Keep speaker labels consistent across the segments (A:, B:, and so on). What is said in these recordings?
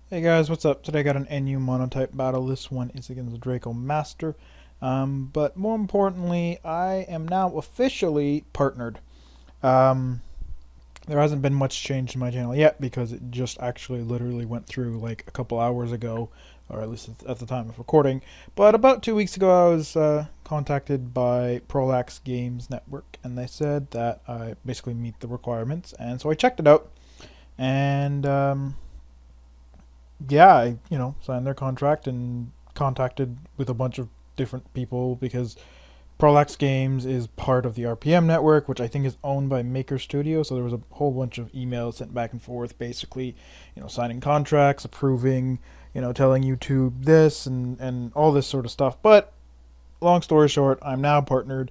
A: Hey guys, what's up? Today I got an NU monotype battle. This one is against the Dracomaster. But more importantly, I am now officially partnered. Um, there hasn't been much change to my channel yet because it just actually literally went through like a couple hours ago, or at least at the time of recording. But about 2 weeks ago, I was contacted by Prolax Games Network, and they said that I basically meet the requirements, and so I checked it out, and yeah, I signed their contract and contacted with a bunch of different people because Prolax Games is part of the RPM network, which I think is owned by Maker Studio. So there was a whole bunch of emails sent back and forth, basically, signing contracts, approving, telling YouTube this and all this sort of stuff. But long story short, I'm now partnered.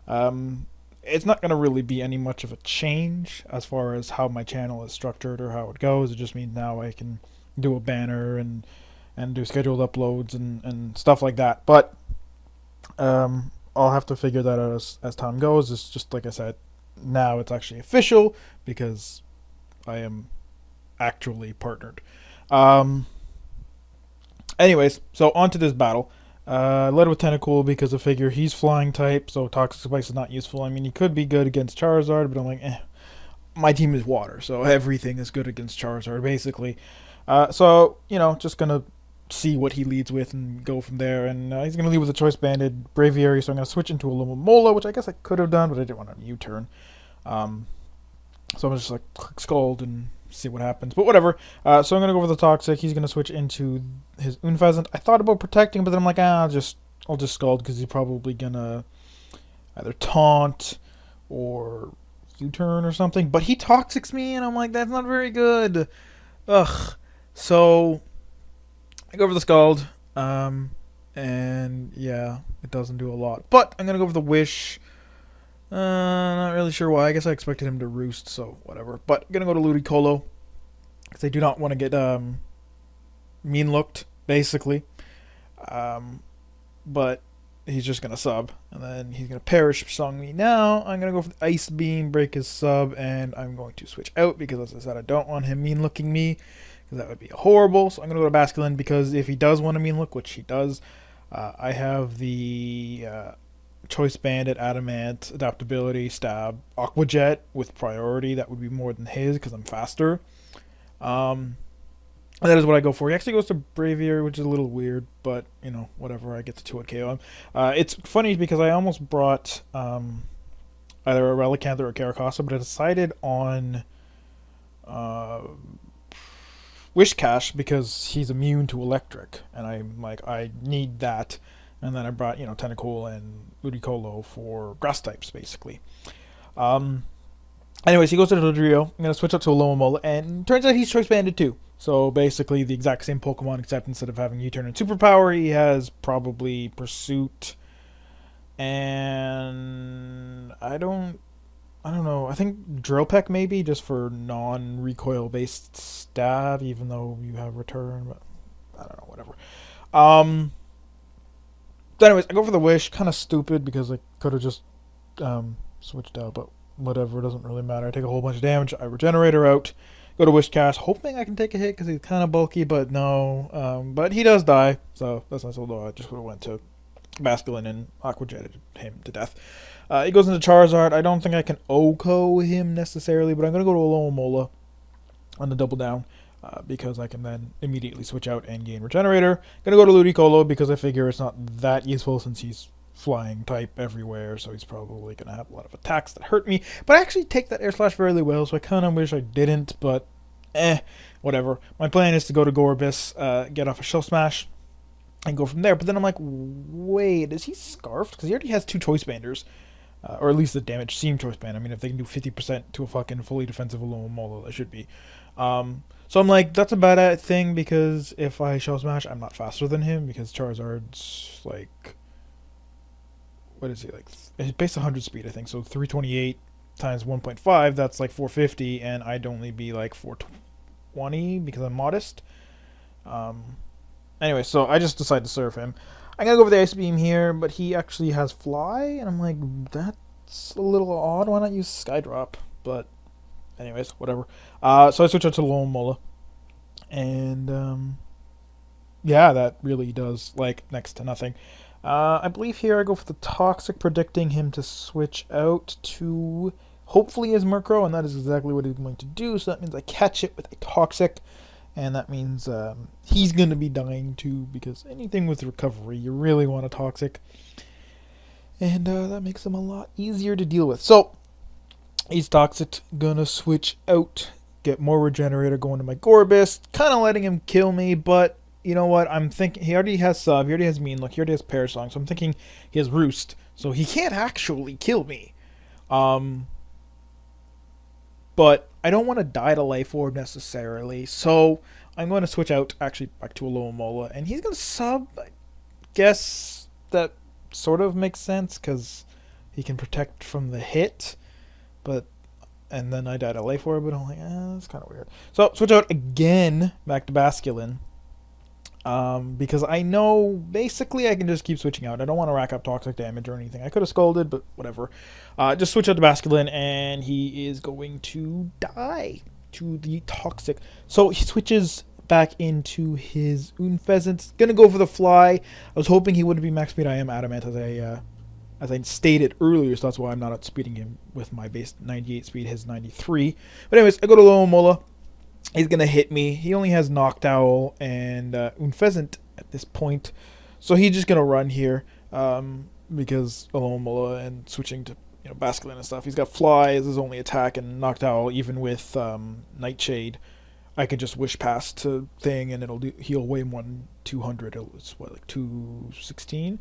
A: It's not going to really be any much of a change as far as how my channel is structured or how it goes. It just means now I can do a banner and do scheduled uploads and stuff like that. But I'll have to figure that out as time goes. It's just like I said, now it's actually official because I am actually partnered. Um, Anyways, so on to this battle. I led with Tentacool because I figure he's flying type, so Toxic Spikes is not useful. I mean, he could be good against Charizard, but I'm like, my team is water, so everything is good against Charizard, basically. So, just going to see what he leads with and go from there. And he's going to lead with a Choice Banded Braviary, so I'm going to switch into a Alomomola, which I guess I could have done, but I didn't want a U-turn. So I'm just like, click Scald and see what happens. But whatever. So I'm going to go for the Toxic. He's going to switch into his Unfezant. I thought about protecting, but then I'm like, I'll just Scald because he's probably going to either taunt or U-turn or something. But he Toxics me, and I'm like, that's not very good. Ugh. So I go for the Scald. And yeah, it doesn't do a lot. But I'm going to go for the Wish. Not really sure why. I guess I expected him to roost, so whatever. But I'm gonna go to Ludicolo because I do not want to get mean looked, basically. But he's just gonna sub, and then he's gonna perish song me. Now I'm gonna go for the Ice Beam, break his sub, and I'm going to switch out because, as I said, I don't want him mean looking me because that would be horrible. So I'm gonna go to Basculin because if he does want to mean look, which he does, I have the Choice Bandit, Adamant, Adaptability, Stab, Aqua Jet with priority. That would be more than his because I'm faster. Um, and that is what I go for. He actually goes to Braviary, which is a little weird, but whatever. I get the 2-hit KO him. It's funny because I almost brought either a Relicanth or a Caracosta, but I decided on Wishcash because he's immune to electric, and I'm like, I need that. And then I brought, Tentacool and Ludicolo for grass types, basically. Um, Anyways, he goes to the Dodrio. I'm going to switch up to Alomomola, and turns out he's Choice Banded too. So basically the exact same Pokemon, except instead of having U-turn and Superpower, he has probably Pursuit, and I don't know. I think Drill Peck maybe, just for non-recoil based stab, even though you have return, but I don't know, whatever. Um, So anyways, I go for the Wish. Kind of stupid because I could have just switched out, but whatever. It doesn't really matter. I take a whole bunch of damage. I regenerate her out. Go to Wish Cast, hoping I can take a hit because he's kind of bulky, but no. But he does die, so that's nice. Although I just would have went to Basculin and Aqua Jetted him to death. He goes into Charizard. I don't think I can OHKO him necessarily, but I'm going to go to Alomomola on the double down. Because I can then immediately switch out and gain Regenerator. Gonna go to Ludicolo because I figure it's not that useful since he's flying type everywhere, so he's probably gonna have a lot of attacks that hurt me. But I actually take that Air Slash fairly well, so I kind of wish I didn't, but whatever. My plan is to go to Gorbis, get off a Shell Smash, and go from there. But then I'm like, wait, is he Scarfed? Because he already has 2 Choice Banders. Or at least the damage seem Choice Band. I mean, if they can do 50% to a fucking fully defensive Alomomola, that should be. So I'm like, that's a bad thing because if I Shell Smash, I'm not faster than him because Charizard's like, what is he like? It's base 100 speed, I think. So 328 times 1.5, that's like 450, and I'd only be like 420 because I'm modest. Anyway, so I just decided to serve him. I'm gonna go for the Ice Beam here, but he actually has Fly, and I'm like, that's a little odd. Why not use Skydrop? But anyways, whatever. So I switch out to Alomomola. And yeah, that really does like next to nothing. I believe here I go for the Toxic, predicting him to switch out to hopefully his Murkrow, and that is exactly what he's going to do. So that means I catch it with a Toxic, and that means he's going to be dying too, because anything with recovery, you really want a Toxic. And that makes him a lot easier to deal with. So he's Toxic, gonna switch out, get more Regenerator going to my Gorbis, kind of letting him kill me, but you know what? I'm thinking he already has Sub, he already has Mean Look, he already has Parasong, so I'm thinking he has Roost, so he can't actually kill me. But I don't want to die to Life Orb necessarily, so I'm going to switch out actually back to Alomomola, and he's going to Sub. I guess that sort of makes sense because he can protect from the hit, but and then I died to Life Orb, but I'm like, that's kind of weird. So switch out again back to Basculin. Because I know basically I can just keep switching out. I don't want to rack up toxic damage or anything. I could have scolded, but whatever. Just switch out to Basculin, and he is going to die to the toxic. So he switches back into his Unfezant. Gonna go for the fly. I was hoping he wouldn't be max speed. I am adamant as I stated earlier, so that's why I'm not outspeeding him with my base 98 speed, his 93. But anyways, I go to Alomomola. He's going to hit me. He only has Noctowl and Unfezant at this point. So he's just going to run here because Alomomola and switching to Basculin and stuff. He's got Fly as his only attack, and Noctowl, even with Nightshade, I can just wish past to thing and it'll heal way more than 200. It's what, like 216?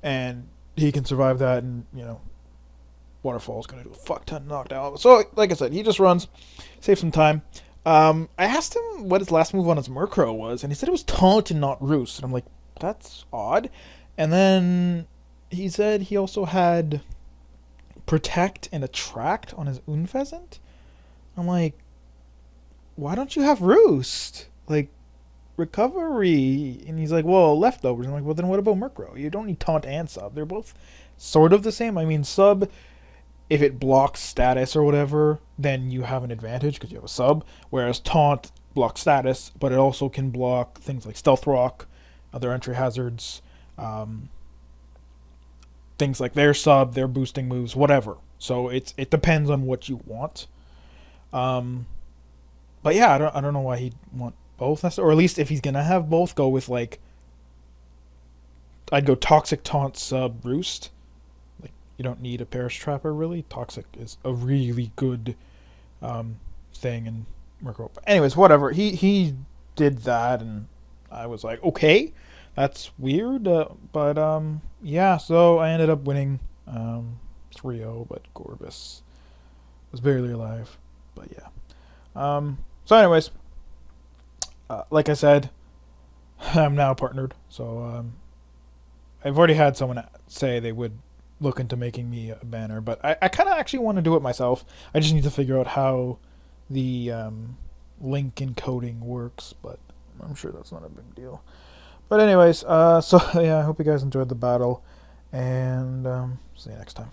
A: And he can survive that, and, Waterfall's going to do a fuck ton of Noctowl. So, like I said, he just runs, save some time. I asked him what his last move on his Murkrow was, and he said it was Taunt and not Roost. And I'm like, that's odd. And then he said he also had Protect and Attract on his Unfezant. I'm like, why don't you have Roost? Like, recovery. And he's like, well, leftovers. I'm like, well, then what about Murkrow? You don't need Taunt and Sub. They're both sort of the same. I mean, Sub, if it blocks status or whatever, then you have an advantage because you have a Sub. Whereas Taunt blocks status, but it also can block things like Stealth Rock, other entry hazards, things like their Sub, their boosting moves, whatever. So it depends on what you want. But yeah, I don't know why he'd want both necessarily, or at least if he's gonna have both, go with like I'd go Toxic, Taunt, Sub, Roost. You don't need a Perish Trapper, really. Toxic is a really good thing in Murkrow. Anyways, whatever. He did that, and I was like, okay, that's weird. But yeah, so I ended up winning 3-0, but Gorbis was barely alive. But yeah. So anyways, like I said, I'm now partnered. So I've already had someone say they would look into making me a banner, but I kind of actually want to do it myself. I just need to figure out how the link encoding works, but I'm sure that's not a big deal. But anyways, so yeah, I hope you guys enjoyed the battle, and see you next time.